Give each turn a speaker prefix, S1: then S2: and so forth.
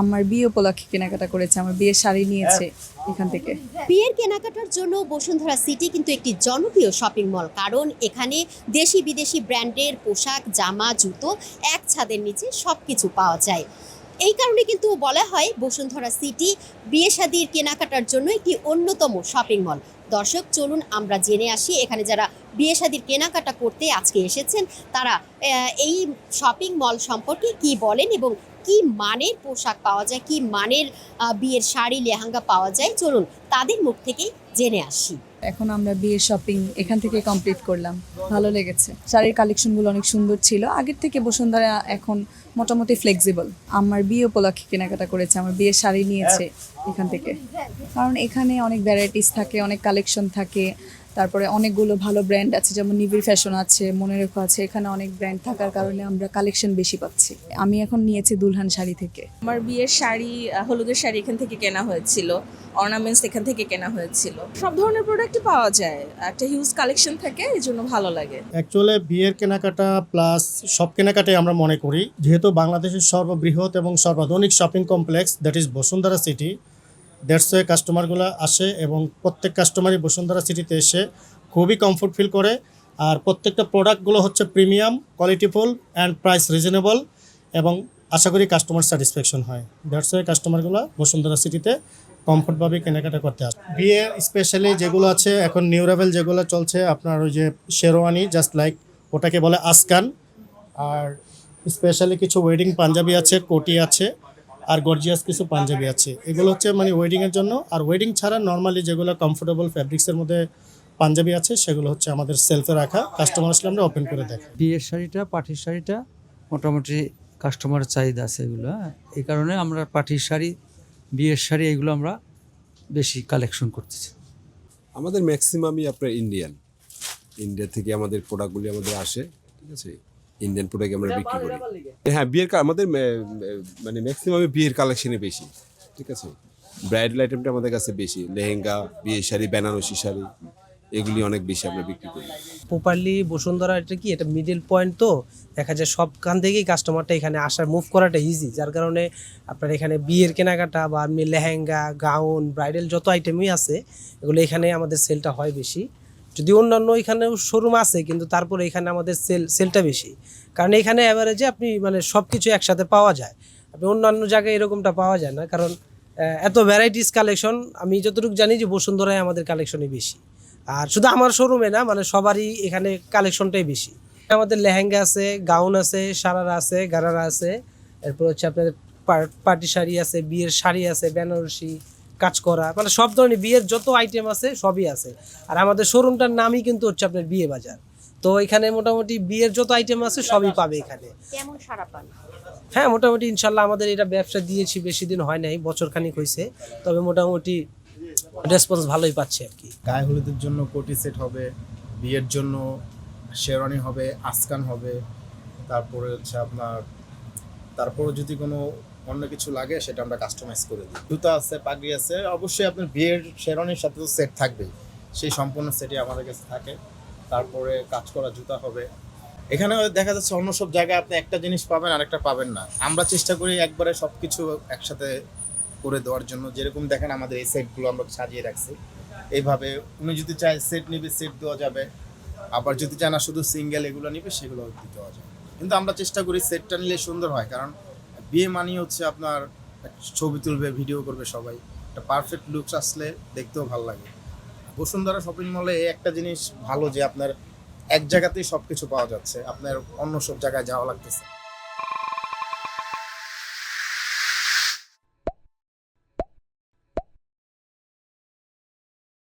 S1: আমার বিয়ে উপলক্ষে কেনাকাটা করেছে, আমার বিয়ের শাড়ি নিয়েছে এখান থেকে।
S2: বিয়ের কেনাকাটার জন্য বসুন্ধরা সিটি কিন্তু একটি জনপ্রিয় শপিং মল, কারণ এখানে দেশি বিদেশি ব্র্যান্ডের পোশাক, জামা, জুতো এক ছাদের নিচে সবকিছু পাওয়া যায়। এই কারণে কিন্তু বলা হয় বসুন্ধরা সিটি বিয়ে শাদীর কেনাকাটার জন্য একটি অন্যতম শপিং মল। দর্শক, চলুন আমরা জেনে আসি এখানে যারা বিয়ে শাদীর কেনাকাটা করতে আজকে এসেছেন তারা এই শপিং মল সম্পর্কে কি বলেন এবং কি মানের পোশাক পাওয়া যায়, কি মানের বিয়ের শাড়ি লেহেঙ্গা পাওয়া যায়। চলুন তাদের মুখ থেকে জেনে আসি।
S1: এখন আমরা বিয়ের শপিং এখান থেকে কমপ্লিট করলাম, ভালো লেগেছে। শাড়ির কালেকশনগুলো অনেক সুন্দর ছিল, আগের থেকে বসুন্ধরা এখন মোটামুটি ফ্লেক্সিবল। আমার বিয়ে উপলক্ষে কেনাকাটা করেছে, আমার বিয়ের শাড়ি নিয়েছে এখান থেকে, কারণ এখানে অনেক ভ্যারাইটিস থাকে, অনেক কালেকশন থাকে। তারপরে অনেকগুলো ভালো ব্র্যান্ড আছে, যেমন নিবিড় ফ্যাশন আছে, মনে রেখো আছে। এখানে অনেক ব্র্যান্ড থাকার কারণে আমরা কালেকশন বেশি পাচ্ছি। আমি এখন নিয়েছি দুলহান শাড়ি থেকে।
S3: আমার বিয়ের শাড়ি, হলুদের শাড়ি এখান থেকে কেনা হয়েছিল, অর্নামেন্টস এখান থেকে কেনা হয়েছিল। সব ধরনের প্রোডাক্টই পাওয়া যায়, একটা হিউজ কালেকশন থাকে, এই জন্য ভালো লাগে।
S4: অ্যাকচুয়ালি বিয়ের কেনাকাটা প্লাস সব কেনাকাটাই আমরা মনে করি, যেহেতু বাংলাদেশের সর্ববৃহৎ এবং সর্বাধুনিক shopping complex that is Bashundhara city, that's way কাস্টমারগুলো আসে এবং প্রত্যেক কাস্টমারই বসুন্ধরা সিটিতে এসে খুবই কমফোর্ট ফিল করে। আর প্রত্যেকটা প্রোডাক্টগুলো হচ্ছে premium, qualityful and price reasonable, এবং আশা করি কাস্টমার স্যাটিসফ্যাকশন হয়। দ্যাটস ওয়ে কাস্টমারগুলো বসুন্ধরা সিটিতে কমফোর্টভাবে কেনাকাটা করতে আসে। বিয়ে স্পেশালি যেগুলো আছে এখন নিউ রেভেল যেগুলো চলছে, আপনার ওই যে শেরওয়ানি জাস্ট লাইক, ওটাকে বলে আসকান। আর স্পেশালি কিছু ওয়েডিং পাঞ্জাবি আছে, কোটি আছে, আর গর্জিয়াস কিছু পাঞ্জাবি আছে। এগুলো হচ্ছে মানে ওয়েডিংয়ের জন্য। আর ওয়েডিং ছাড়া নর্মালি যেগুলো কমফোর্টেবল ফ্যাব্রিক্সের মধ্যে পাঞ্জাবি আছে, সেগুলো হচ্ছে আমাদের সেলফে রাখা, কাস্টমার আসলে আমরা ওপেন করে দেখি।
S5: বিয়ের শাড়িটা, পাঠির শাড়িটা মোটামুটি কাস্টমারের চাহিদা আছে এগুলো, এই কারণে আমরা পাঠির শাড়ি, বিয়ের শাড়ি এগুলো আমরা বেশি কালেকশন করতেছি।
S6: আমাদের ম্যাক্সিমামই আপনার ইন্ডিয়া থেকে আমাদের প্রোডাক্টগুলি আমাদের আসে, ঠিক আছে। ইন্ডিয়ান প্রোডাক্ট আমরা বিক্রি করি। হ্যাঁ, আমাদের মানে ম্যাক্সিমামই বিয়ের কালেকশনে বেশি, ঠিক আছে। ব্রাইডাল আইটেমটা আমাদের কাছে বেশি, লেহেঙ্গা, বিয়ের শাড়ি, বেনারসি শাড়ি, এগুলি অনেক বেশি আমরা বিক্রি করি।
S7: প্রপারলি বসুন্ধরা এটা কি, এটা মিডল পয়েন্ট, তো দেখা যায় সবখান থেকেই কাস্টমারটা এখানে আসার, মুভ করাটা ইজি, যার কারণে আপনার এখানে বিয়ের কেনাকাটা বা এমনি লেহেঙ্গা, গাউন, ব্রাইডাল যত আইটেমই আছে এগুলো এখানে আমাদের সেলটা হয় বেশি। যদি অন্যান্য এখানেও শোরুম আছে, কিন্তু তারপরে এখানে আমাদের সেলটা বেশি, কারণ এখানে অ্যাভারেজে আপনি মানে সব কিছু একসাথে পাওয়া যায়। আপনি অন্যান্য জায়গায় এরকমটা পাওয়া যায় না, কারণ এত ভ্যারাইটিস কালেকশন। আমি যতটুকু জানি যে বসুন্ধরায় আমাদের কালেকশনই বেশি। আর শুধু আমার শোরুমে না, মানে সবারই এখানে কালেকশনটাই বেশি। আমাদের লেহেঙ্গা আছে, গাউন আছে, সারারা আছে, গারারা আছে, এরপর হচ্ছে আপনাদের পার্টি শাড়ি আছে, বিয়ের শাড়ি আছে, বেনারসি কাজ করা, মানে সব ধরনের বিয়ের যত আইটেম আছে সবই আছে। আর আমাদের শোরুমটার নামই কিন্তু হচ্ছে আপনার বিয়ে বাজার। তো এখানে মোটামুটি বিয়ের যত আইটেম আছে সবই পাবে এখানে।
S2: কেমন সারা পান?
S7: হ্যাঁ, মোটামুটি ইনশাল্লাহ আমাদের এটা ব্যবসা দিয়েছি, বেশি দিন হয় নাই, বছরখানিক হয়েছে, তবে মোটামুটি রেসপন্স ভালোই পাচ্ছে আর কি।
S8: গায়ে হলুদের জন্য কোটি সেট হবে, বিয়ের জন্য শেরওয়ানি হবে, আসকান হবে, তারপরে হচ্ছে আপনার তারপরে যদি কোনো অন্য কিছু লাগে সেটা আমরা কাস্টমাইজ করে দিই। জুতা আছে, পাগড়ি আছে, অবশ্যই আপনার বিয়ের শেরওয়ানির সাথে তো সেট থাকবেই, সেই সম্পূর্ণ সেটই আমাদের কাছে থাকে। তারপরে কাজ করা জুতা হবে। এখানে দেখা যাচ্ছে অন্য সব জায়গায় আপনি একটা জিনিস পাবেন আরেকটা পাবেন না, আমরা চেষ্টা করি একবারে সব কিছু একসাথে করে দেওয়ার জন্য। যেরকম দেখেন আমাদের এই সেটগুলো আমরা সাজিয়ে রাখছি এইভাবে, উনি যদি চায় সেট নিবে সেট দেওয়া যাবে, আবার যদি চায় না শুধু সিঙ্গেল এগুলো নিবে সেগুলো দিতে দেওয়া যাবে। কিন্তু আমরা চেষ্টা করি সেটটা নিলে সুন্দর হয়, কারণ বিয়ে মানেই হচ্ছে আপনার ছবি তুলবে, ভিডিও করবে সবাই, একটা পারফেক্ট লুকস আসলে দেখতেও ভালো লাগে। বসুন্ধরা শপিং মলে এই একটা জিনিস ভালো যে আপনার এক জায়গাতেই সব কিছু পাওয়া যাচ্ছে, আপনার অন্য সব জায়গায় যাওয়া লাগতেছে।